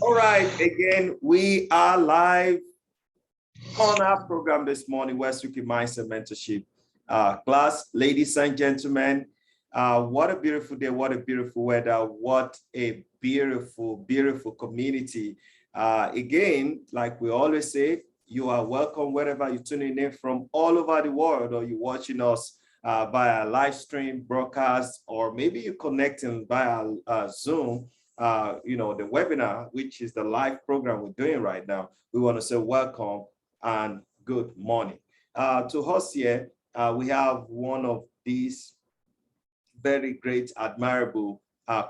All right, again, we are live on our program this morning, West Wiki Mindset Mentorship class. Ladies and gentlemen, what a beautiful day, what a beautiful weather, what a beautiful, beautiful community. Again, like we always say, you are welcome wherever you're tuning in from all over the world, or you're watching us via live stream broadcast, or maybe you're connecting via Zoom. The webinar, which is the live program we're doing right now. We want to say welcome and good morning. To us here, we have one of these very great, admirable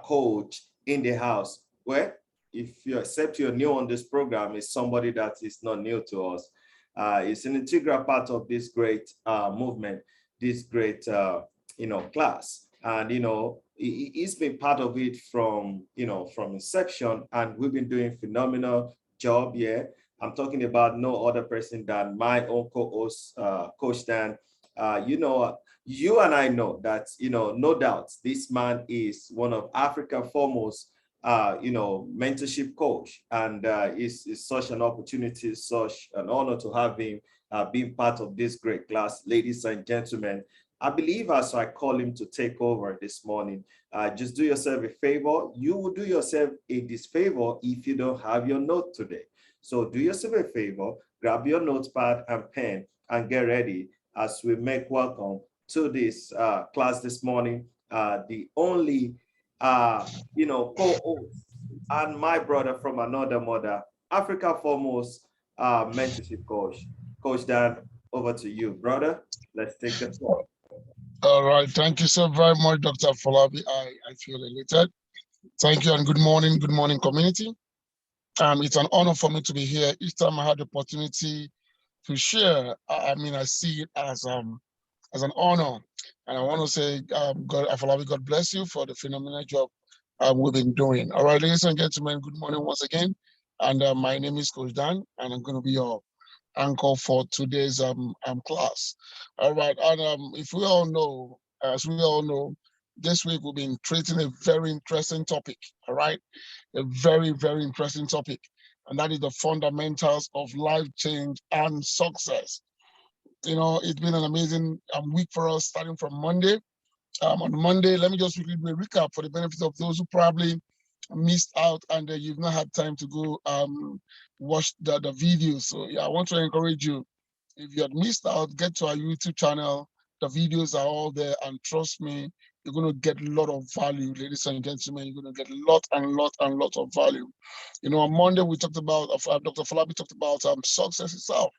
coach in the house. Well, if you accept you're new on this program, is somebody that is not new to us. It's an integral part of this great movement, this great, class. And, he's been part of it from inception, and we've been doing phenomenal job here. I'm talking about no other person than my own co-host, Coach Dan. You and I know that, no doubt, this man is one of Africa's foremost, mentorship coach. And it's such an opportunity, such an honor to have him being part of this great class. Ladies and gentlemen, I believe as I call him to take over this morning, just do yourself a favor. You will do yourself a disfavor if you don't have your note today. So do yourself a favor, grab your notepad and pen and get ready as we make welcome to this class this morning. The only, co-host and my brother from another mother, Africa foremost mentorship coach. Coach Dan, over to you, brother. Let's take the floor. All right. Thank you so very much, Dr. Afolabi. I feel elated. Thank you and good morning, community. It's an honor for me to be here. Each time I had the opportunity to share, I see it as an honor. And I want to say, God, Afolabi, God bless you for the phenomenal job we've been doing. All right, ladies and gentlemen, good morning once again. And my name is Coach Dan, and I'm going to be your anchor for today's class. All right, and as we all know, this week we've been treating a very interesting topic. All right, a very, very interesting topic, and that is the fundamentals of life change and success. It's been an amazing week for us, starting from Monday. On Monday, let me just quickly do a recap for the benefit of those who probably missed out and you've not had time to go watch the videos. So yeah, I want to encourage you, if you had missed out, get to our YouTube channel. The videos are all there, and trust me, you're going to get a lot of value, ladies and gentlemen. You're going to get a lot of value. On Monday, we talked about, Dr. Falabi talked about success itself.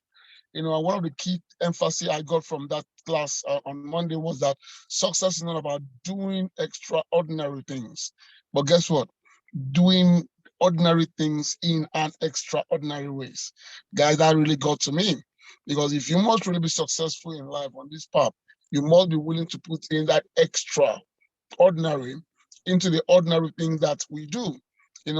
One of the key emphasis I got from that class on Monday was that success is not about doing extraordinary things, but guess what? Doing ordinary things in an extraordinary ways. Guys, that really got to me, because if you must really be successful in life on this path, you must be willing to put in that extraordinary into the ordinary things that we do.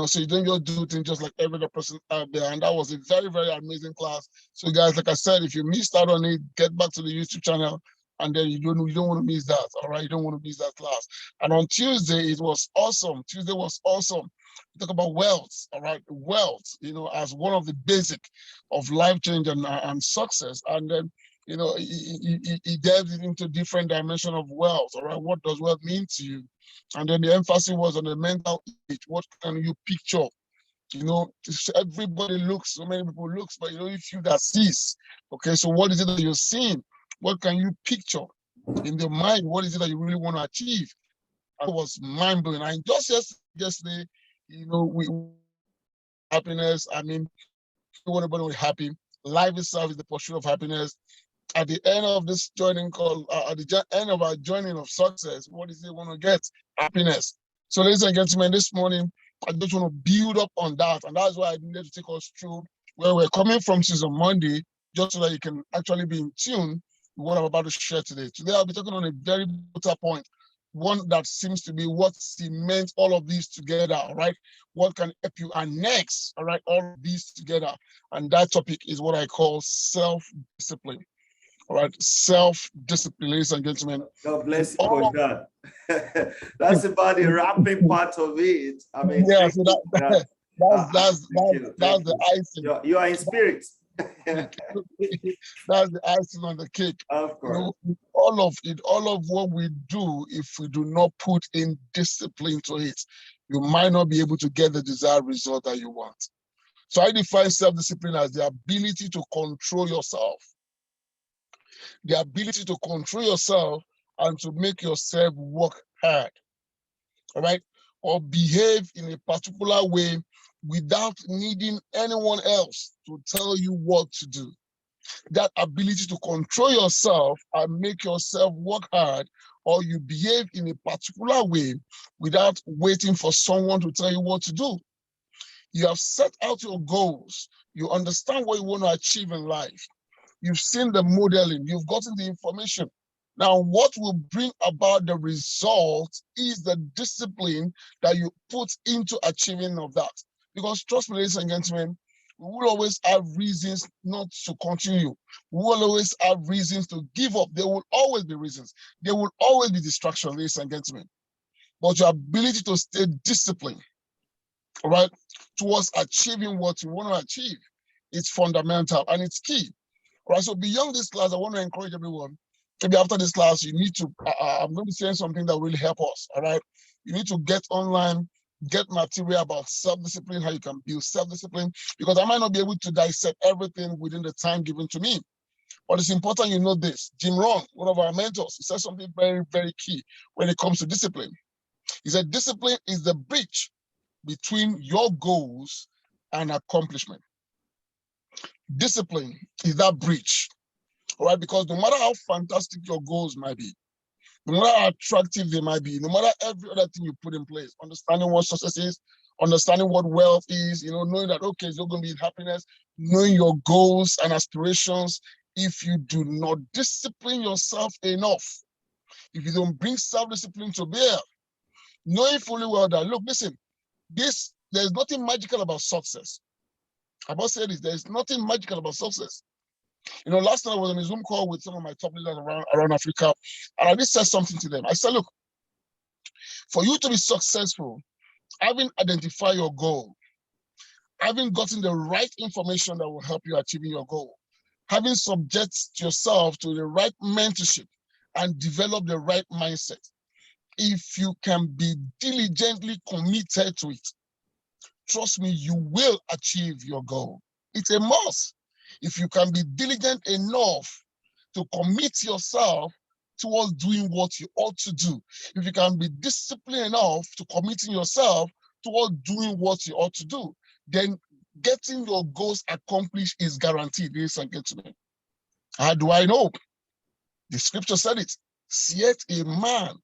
So you don't just do things just like every other person out there. And that was a very, very amazing class. So guys, like I said, if you missed out on it, get back to the YouTube channel, and then you don't want to miss that. All right, you don't want to miss that class. And on Tuesday, it was awesome. Tuesday was awesome. We talk about wealth. All right, wealth, as one of the basic of life change and success. And then he delved into different dimension of wealth. All right, what does wealth mean to you? And then the emphasis was on the mental age. What can you picture? Everybody looks, so many people looks, but if you that sees, okay, so what is it that you're seeing? What can you picture in the mind? What is it that you really want to achieve? And it was mind-blowing. And just yesterday, we happiness. We want everybody to be happy. Life itself is the pursuit of happiness. At the end of this joining call, at the end of our joining of success, what is it we want to get? Happiness. So ladies and gentlemen, this morning, I just want to build up on that. And that's why I needed to take us through where we're coming from since on Monday, just so that you can actually be in tune with what I'm about to share today. Today, I'll be talking on a very vital point, one that seems to be what cements all of these together, all right? What can help you annex, all right, all of these together. And that topic is what I call self-discipline. All right, self-discipline, ladies and gentlemen. God bless you, Coach Dan. That's about the wrapping part of it. Yeah, so That's Thank the you. icing. You are in spirit. That's the icing on the cake. Of You know, course. all of what we do, if we do not put in discipline to it, you might not be able to get the desired result that you want. So I define self-discipline as the ability to control yourself, the ability to control yourself and to make yourself work hard, all right, or behave in a particular way without needing anyone else to tell you what to do. That ability to control yourself and make yourself work hard, or you behave in a particular way without waiting for someone to tell you what to do. You have set out your goals. You understand what you want to achieve in life. You've seen the modeling. You've gotten the information. Now, what will bring about the result is the discipline that you put into achieving of that. Because trust me, ladies and gentlemen, we will always have reasons not to continue. We will always have reasons to give up. There will always be reasons. There will always be distractions, ladies and gentlemen. But your ability to stay disciplined, all right, towards achieving what you want to achieve, it's fundamental and it's key. All right, so beyond this class, I want to encourage everyone. Maybe after this class, you need to, I'm going to be saying something that will help us, all right? You need to get online, get material about self-discipline, how you can build self-discipline, because I might not be able to dissect everything within the time given to me. But it's important you know this. Jim Rohn, one of our mentors, he said something very, very key when it comes to discipline. He said, discipline is the bridge between your goals and accomplishment. Discipline is that bridge, all right? Because no matter how fantastic your goals might be, no matter how attractive they might be, no matter every other thing you put in place, understanding what success is, understanding what wealth is, you know, knowing that, okay, it's not going to be happiness, knowing your goals and aspirations, if you do not discipline yourself enough, if you don't bring self-discipline to bear, knowing fully well that, look, listen, there's nothing magical about success. I must say this, there's nothing magical about success. You know, last night I was on a Zoom call with some of my top leaders around Africa, and I just said something to them. I said, look, for you to be successful, having identified your goal, having gotten the right information that will help you achieving your goal, having subject yourself to the right mentorship and develop the right mindset, if you can be diligently committed to it, trust me, you will achieve your goal. It's a must. If you can be diligent enough to commit yourself towards doing what you ought to do, if you can be disciplined enough to committing yourself towards doing what you ought to do, then getting your goals accomplished is guaranteed, ladies and gentlemen. How do I know? The scripture said it. Yet a man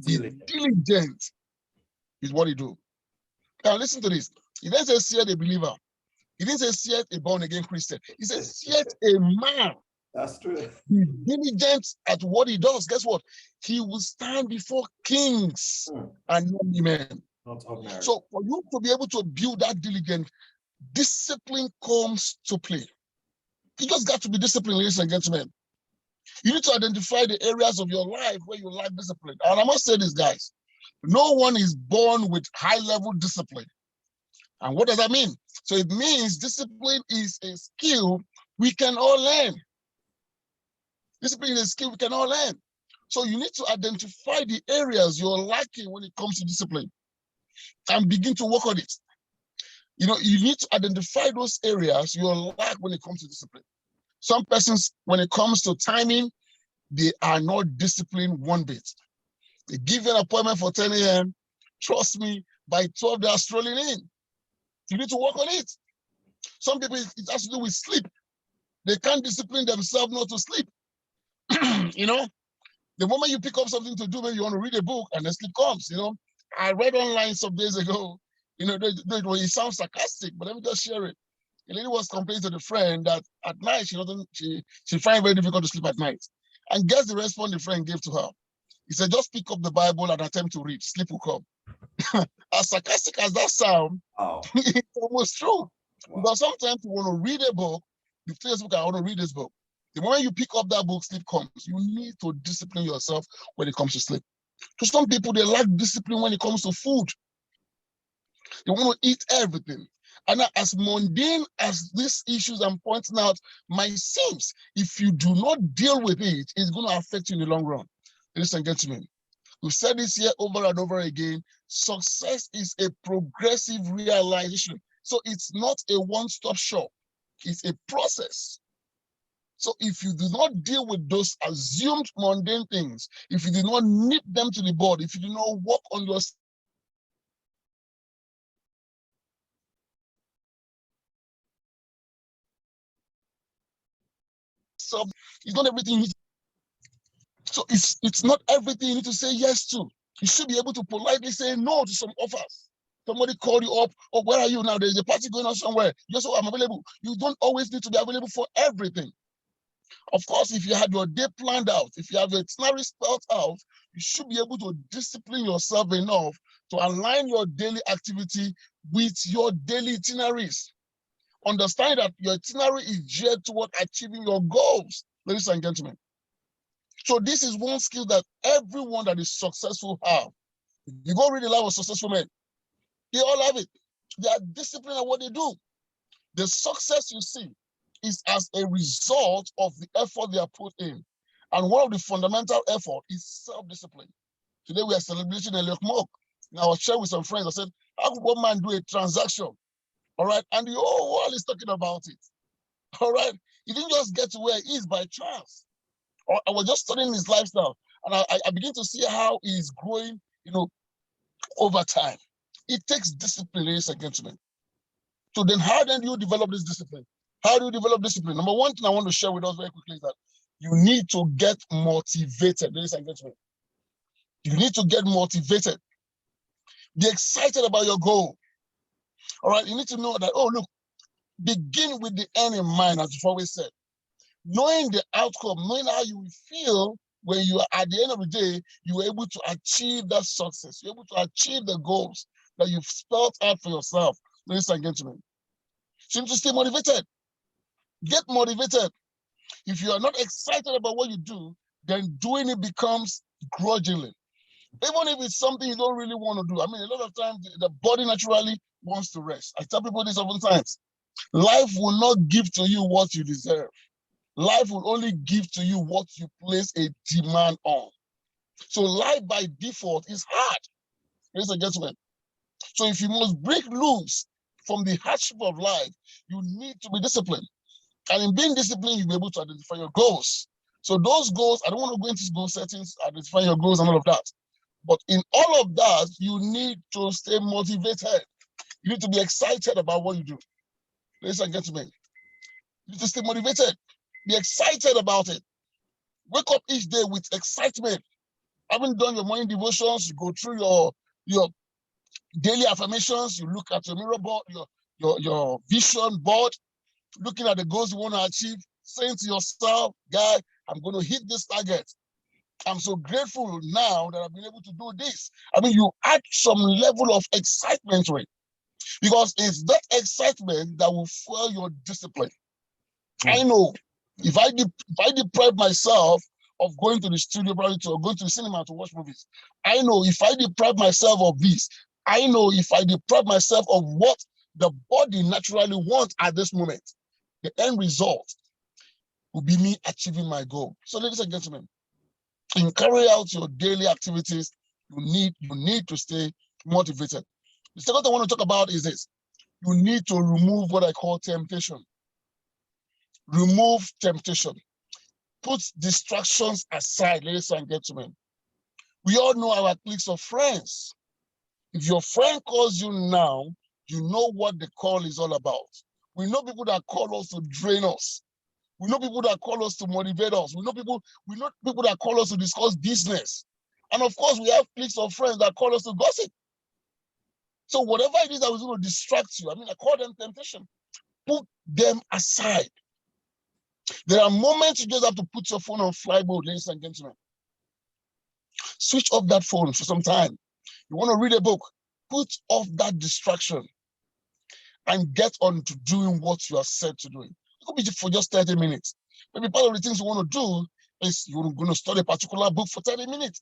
be diligent is what he do. Now listen to this. He didn't say yet a believer. He didn't say yet a born-again Christian. He says yet a man. That's true. Be diligent at what he does. Guess what? He will stand before kings and not men. Not ordinary. So for you to be able to build that diligence, discipline comes to play. You just got to be disciplined, ladies and gentlemen. You need to identify the areas of your life where you lack discipline. And I must say this, guys. No one is born with high-level discipline. And what does that mean? So it means discipline is a skill we can all learn. Discipline is a skill we can all learn. So you need to identify the areas you're lacking when it comes to discipline and begin to work on it. You know, you need to identify those areas you're lack when it comes to discipline. Some persons, when it comes to timing, they are not disciplined one bit. They give you an appointment for 10 a.m. Trust me, by 12, they are strolling in. You need to work on it. Some people, it has to do with sleep. They can't discipline themselves not to sleep. You know, the moment you pick up something to do, maybe you want to read a book and then sleep comes, you know. I read online some days ago, you know, it sounds sarcastic, but let me just share it. A lady was complaining to the friend that at night she finds it very difficult to sleep at night. And guess the response the friend gave to her. He said, just pick up the Bible and attempt to read. Sleep will come. As sarcastic as that sounds, it's almost true. Wow. Because sometimes you want to read a book, you tell yourself, I want to read this book. The moment you pick up that book, sleep comes. You need to discipline yourself when it comes to sleep. To some people, they lack discipline when it comes to food. They want to eat everything. And as mundane as these issues I'm pointing out might seem, if you do not deal with it, it's going to affect you in the long run. Ladies and gentlemen, we've said this here over and over again. Success is a progressive realization. So it's not a one-stop shop. It's a process. So if you do not deal with those assumed mundane things, if you do not nip them to the bud, if you do not work on your self, it's not everything you need. So it's not everything you need to say yes to. You should be able to politely say no to some offers. Somebody called you up, oh, where are you now? There's a party going on somewhere. Yes, so I'm available. You don't always need to be available for everything. Of course, if you had your day planned out, if you have your itinerary spelled out, you should be able to discipline yourself enough to align your daily activity with your daily itineraries. Understand that your itinerary is geared toward achieving your goals, ladies and gentlemen. So this is one skill that everyone that is successful have. You go read the life of successful men, they all have it. They are disciplined at what they do. The success you see is as a result of the effort they are put in. And one of the fundamental effort is self-discipline. Today we are celebrating Eliot Mock. Now I was sharing with some friends, I said, how could one man do a transaction? All right, and the whole world is talking about it. All right, he didn't just get to where he is by chance. I was just studying his lifestyle, and I begin to see how he's growing, over time. It takes discipline, ladies and gentlemen. So then how then do you develop this discipline? How do you develop discipline? Number one thing I want to share with us very quickly is that you need to get motivated, ladies and gentlemen. You need to get motivated. Be excited about your goal. All right, you need to know that, oh, look, begin with the end in mind, as you've always said. Knowing the outcome, knowing how you will feel when you are at the end of the day, you are able to achieve that success. You're able to achieve the goals that you've spelled out for yourself, ladies and gentlemen. So you need to stay motivated. Get motivated. If you are not excited about what you do, then doing it becomes grudgingly. Even if it's something you don't really want to do. I mean, a lot of times the body naturally wants to rest. I tell people this oftentimes. Life will not give to you what you deserve. Life will only give to you what you place a demand on. So life by default is hard, ladies and gentlemen. So if you must break loose from the hardship of life, you need to be disciplined. And in being disciplined, you'll be able to identify your goals. So those goals, I don't want to go into goal settings, identify your goals and all of that. But in all of that, you need to stay motivated. You need to be excited about what you do. Ladies and gentlemen, you need to stay motivated. Be excited about it. Wake up each day with excitement. Having done your morning devotions, you go through your daily affirmations, you look at your mirror board, your vision board, looking at the goals you want to achieve, saying to yourself, guy, I'm going to hit this target. I'm so grateful now that I've been able to do this. I mean, you add some level of excitement to it, because it's that excitement that will fuel your discipline. I know if I deprive myself of going to the studio, probably or going to the cinema to watch movies, I know if I deprive myself of this, I know if I deprive myself of what the body naturally wants at this moment, the end result will be me achieving my goal. So, ladies and gentlemen, in carrying out your daily activities, you need to stay motivated. The second thing I want to talk about is this. You need to remove what I call temptation. Remove temptation. Put distractions aside, ladies and gentlemen. We all know our cliques of friends. If your friend calls you now, you know what the call is all about. We know people that call us to drain us. We know people that call us to motivate us. We know people that call us to discuss business. And of course, we have cliques of friends that call us to gossip. So whatever it is that is going to distract you, I mean, I call them temptation. Put them aside. There are moments you just have to put your phone on flight mode, ladies and gentlemen. Switch off that phone for some time. You want to read a book, put off that distraction and get on to doing what you are set to doing. It could be for just 30 minutes. Maybe part of the things you want to do is you're going to study a particular book for 30 minutes.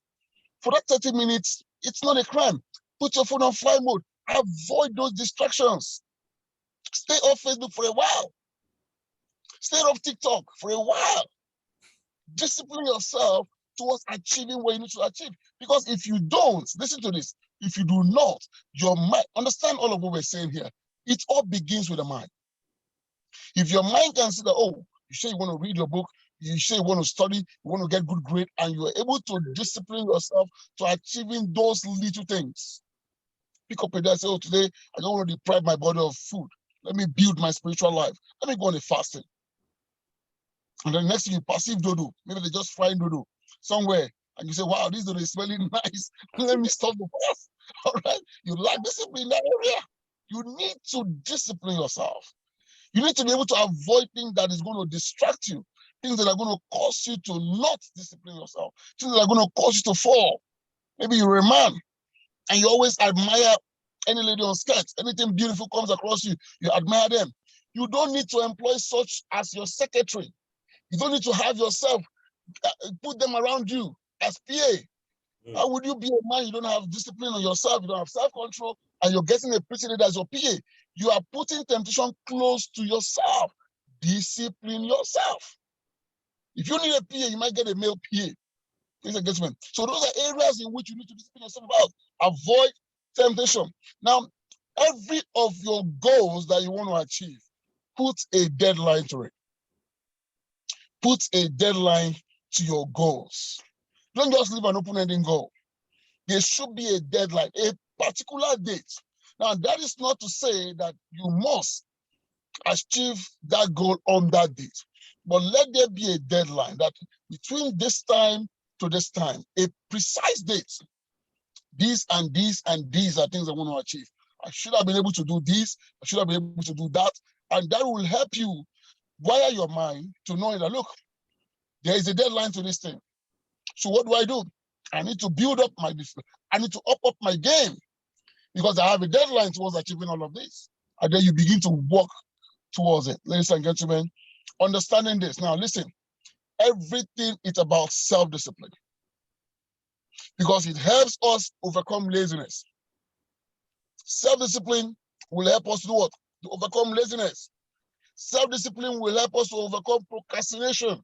For that 30 minutes, it's not a crime. Put your phone on flight mode Avoid those distractions. Stay off Facebook for a while. Stay off TikTok for a while. Discipline yourself towards achieving what you need to achieve. Because if you don't, listen to this, if you do not, your mind, understand all of what we're saying here. It all begins with the mind. If your mind can see that, oh, you say you want to read your book, you say you want to study, you want to get good grade, and you are able to discipline yourself to achieving those little things. Pick up a day and say, oh, today I don't want to deprive my body of food. Let me build my spiritual life. Let me go on a fasting. And then next thing you perceive dodo. Maybe they just frying dodo somewhere. And you say, wow, this dodo is smelling nice. Let me stop the fast. All right. You lack discipline in that area. You need to discipline yourself. You need to be able to avoid things that is going to distract you, things that are going to cause you to not discipline yourself, things that are going to cause you to fall. Maybe you're a man and you always admire any lady on skirts. Anything beautiful comes across you, you admire them. You don't need to employ such as your secretary. You don't need to have yourself put them around you as PA. How would you be a man? You don't have discipline on yourself, you don't have self-control, and you're getting a pretty lady as your PA. You are putting temptation close to yourself. Discipline yourself. If you need a PA, you might get a male PA. Ladies and gentlemen. So those are areas in which you need to discipline yourself about. Avoid temptation. Now, every of your goals that you want to achieve, put a deadline to it. Put a deadline to your goals. Don't just leave an open-ending goal. There should be a deadline, a particular date. Now, that is not to say that you must achieve that goal on that date, but let there be a deadline that between this time to this time, a precise date. These and these and these are things I want to achieve. I should have been able to do this. I should have been able to do that. And that will help you wire your mind to know that, look, there is a deadline to this thing. So what do? I need to build up my discipline. I need to up my game because I have a deadline towards achieving all of this. And then you begin to work towards it. Ladies and gentlemen, understanding this. Now listen, everything is about self-discipline because it helps us overcome laziness. Self-discipline will help us to do what? To overcome laziness. Self-discipline will help us to overcome procrastination.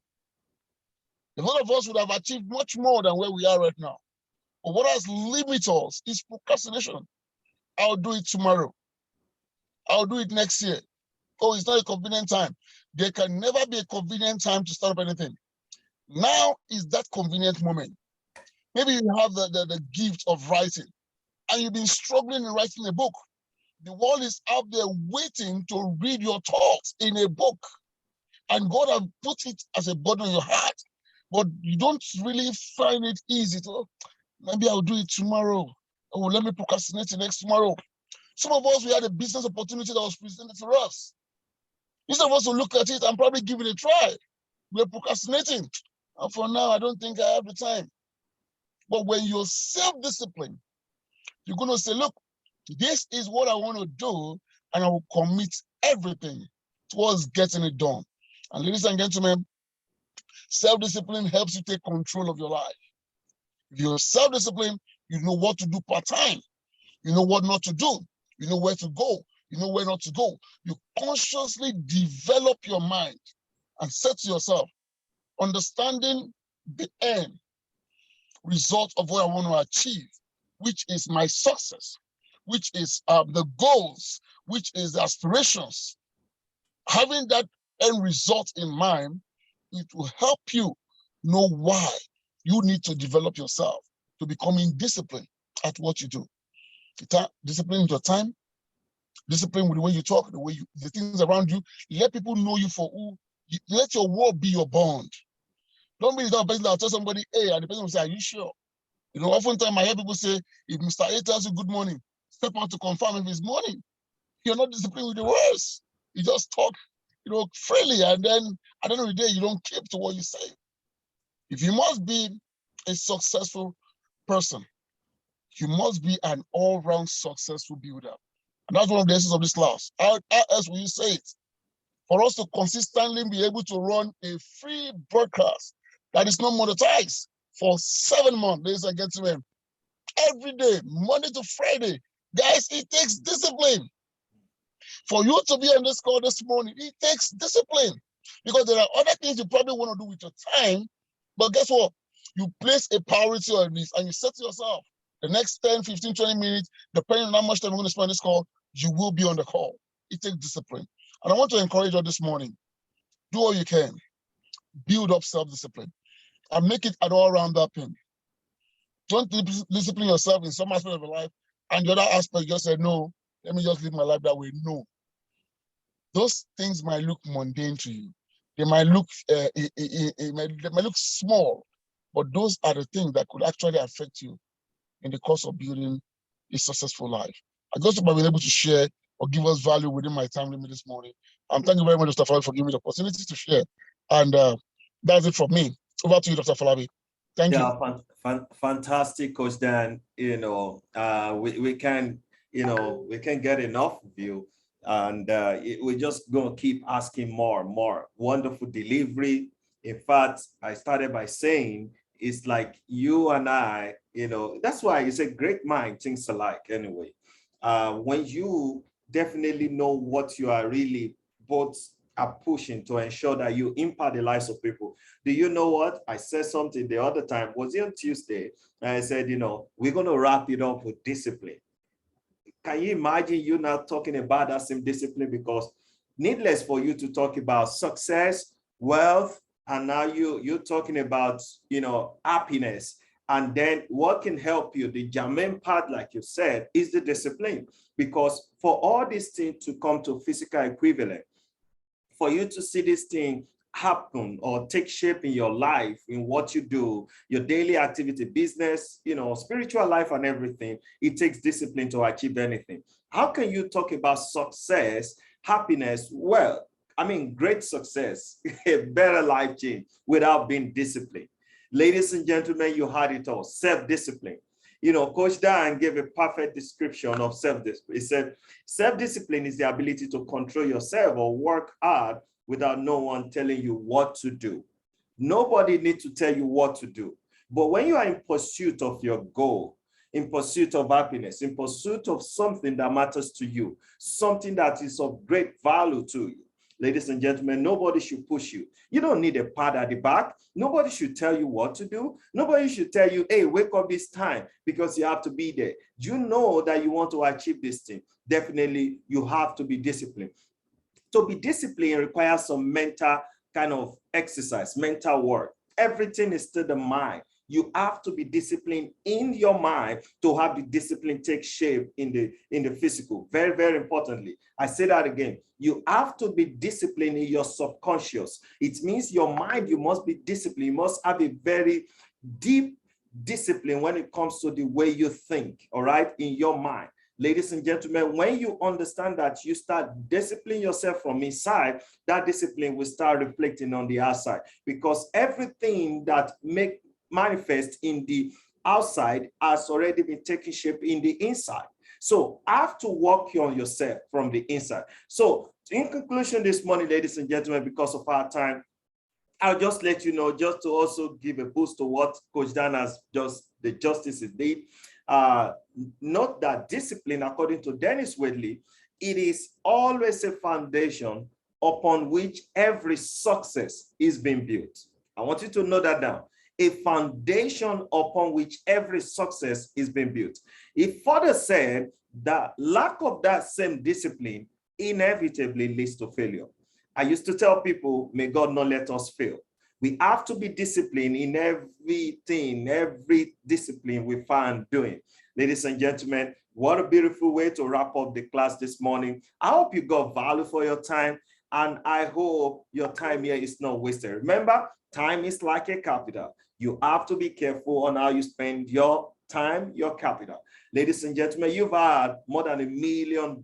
A lot of us would have achieved much more than where we are right now. But what has limited us is procrastination. I'll do it tomorrow. I'll do it next year. Oh, it's not a convenient time. There can never be a convenient time to start up anything. Now is that convenient moment. Maybe you have the gift of writing and you've been struggling in writing a book. The world is out there waiting to read your thoughts in a book. And God has put it as a burden on your heart. But you don't really find it easy to, maybe I'll do it tomorrow. Oh, let me procrastinate the next tomorrow. Some of us, we had a business opportunity that was presented to us. Instead of us to look at it and probably give it a try, we're procrastinating. And for now, I don't think I have the time. But when you're self-disciplined, you're going to say, look, this is what I want to do, and I will commit everything towards getting it done. And ladies and gentlemen, self-discipline helps you take control of your life. If you're self-disciplined, you know what to do part-time. You know what not to do. You know where to go. You know where not to go. You consciously develop your mind and set to yourself, understanding the end result of what I want to achieve, which is my success, which is the goals, which is the aspirations. Having that end result in mind, it will help you know why you need to develop yourself to becoming disciplined at what you do. Discipline with your time, discipline with the way you talk, the things around you. Let people know you for who. Let your word be your bond. Don't be the person that will tell somebody, hey, and the person will say, are you sure? You know, oftentimes I hear people say, if Mr. A tells you good morning, step out to confirm if it's morning. You're not disciplined with the words. You just talk, freely, and then at the end of the day, you don't keep to what you say. If you must be a successful person, you must be an all-round successful builder. And that's one of the essence of this class. How else will you say it? For us to consistently be able to run a free broadcast that is not monetized for 7 months, ladies and gentlemen, every day, Monday to Friday, Guys, it takes discipline. For you to be on this call this morning, it takes discipline. Because there are other things you probably want to do with your time, but guess what? You place a priority on this and you set to yourself, the next 10, 15, 20 minutes, depending on how much time you're going to spend on this call, you will be on the call. It takes discipline. And I want to encourage you this morning, do all you can. Build up self-discipline and make it an all-round thing. Don't discipline yourself in some aspect of your life, and the other aspect you just say, no, let me just live my life that way. No. Those things might look mundane to you. They might look they might look small, but those are the things that could actually affect you in the course of building a successful life. I just hope I've been able to share or give us value within my time limit this morning. Thank you very much, Dr. Falabi, for giving me the opportunity to share. And that's it from me. Over to you, Dr. Falabi. Thank you. Fantastic, Coach Dan. We can get enough of you, and we're just going to keep asking more. Wonderful delivery. In fact, I started by saying it's like you and I, that's why it's a great mind thinks alike anyway. When you definitely know what you are really both are pushing to ensure that you impact the lives of people. Do you know what? I said something the other time, was it on Tuesday? And I said, we're going to wrap it up with discipline. Can you imagine you now talking about that same discipline? Because needless for you to talk about success, wealth, and now you're talking about, happiness. And then what can help you, the germane part, like you said, is the discipline. Because for all these things to come to physical equivalent, for you to see this thing happen or take shape in your life, in what you do, your daily activity, business, spiritual life and everything, it takes discipline to achieve anything. How can you talk about success, happiness, great success, a better life change without being disciplined? Ladies and gentlemen, you heard it all, self-discipline. Coach Dan gave a perfect description of self-discipline. He said, self-discipline is the ability to control yourself or work hard without no one telling you what to do. Nobody needs to tell you what to do. But when you are in pursuit of your goal, in pursuit of happiness, in pursuit of something that matters to you, something that is of great value to you, ladies and gentlemen, nobody should push you. You don't need a pad at the back. Nobody should tell you what to do. Nobody should tell you, hey, wake up this time because you have to be there. Do you know that you want to achieve this thing? Definitely, you have to be disciplined. To be disciplined requires some mental kind of exercise, mental work. Everything is to the mind. You have to be disciplined in your mind to have the discipline take shape in the physical. Very, very importantly, I say that again. You have to be disciplined in your subconscious. It means your mind, you must be disciplined. You must have a very deep discipline when it comes to the way you think, all right, in your mind. Ladies and gentlemen, when you understand that, you start disciplining yourself from inside, that discipline will start reflecting on the outside, because everything that manifest in the outside has already been taking shape in the inside. So I have to work on yourself from the inside. So in conclusion this morning, ladies and gentlemen, because of our time, I'll just let you know, just to also give a boost to what Coach Dan has the justices did. Note that discipline, according to Dennis Wedley, it is always a foundation upon which every success is being built. I want you to note that down. A foundation upon which every success is being built. It further said that lack of that same discipline inevitably leads to failure. I used to tell people, may God not let us fail. We have to be disciplined in everything, every discipline we find doing. Ladies and gentlemen, what a beautiful way to wrap up the class this morning. I hope you got value for your time, and I hope your time here is not wasted. Remember, time is like a capital. You have to be careful on how you spend your time, your capital. Ladies and gentlemen, you've had more than $1 million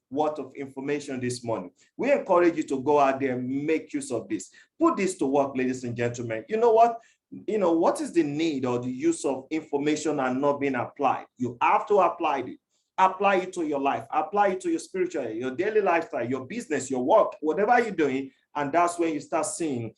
worth of information this morning. We encourage you to go out there and make use of this. Put this to work, ladies and gentlemen. You know what? What is the need or the use of information and not being applied? You have to apply it. Apply it to your life. Apply it to your spiritual, your daily lifestyle, your business, your work, whatever you're doing. And that's when you start seeing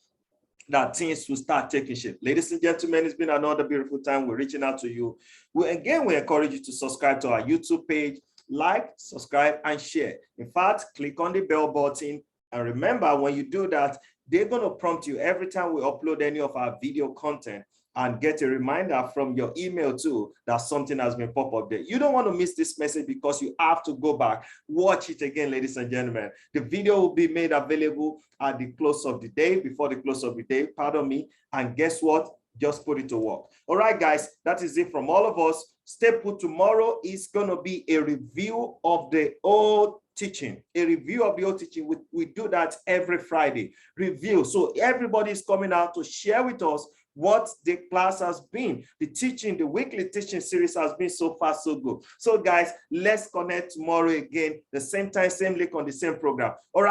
that things will start taking shape. Ladies and gentlemen, it's been another beautiful time. We're reaching out to you. We encourage you to subscribe to our YouTube page, like, subscribe, and share. In fact, click on the bell button. And remember, when you do that, they're going to prompt you every time we upload any of our video content, and get a reminder from your email too that something has been pop up there. You don't want to miss this message because you have to go back, watch it again, ladies and gentlemen. The video will be made available at the close of the day, before the close of the day, pardon me. And guess what? Just put it to work. All right, guys, that is it from all of us. Stay put. Tomorrow is going to be a review of the old teaching, a review of the old teaching. We do that every Friday, review. So everybody is coming out to share with us what the class has been. The teaching, the weekly teaching series has been so far so good. So guys, let's connect tomorrow again, the same time, same link on the same program. All right.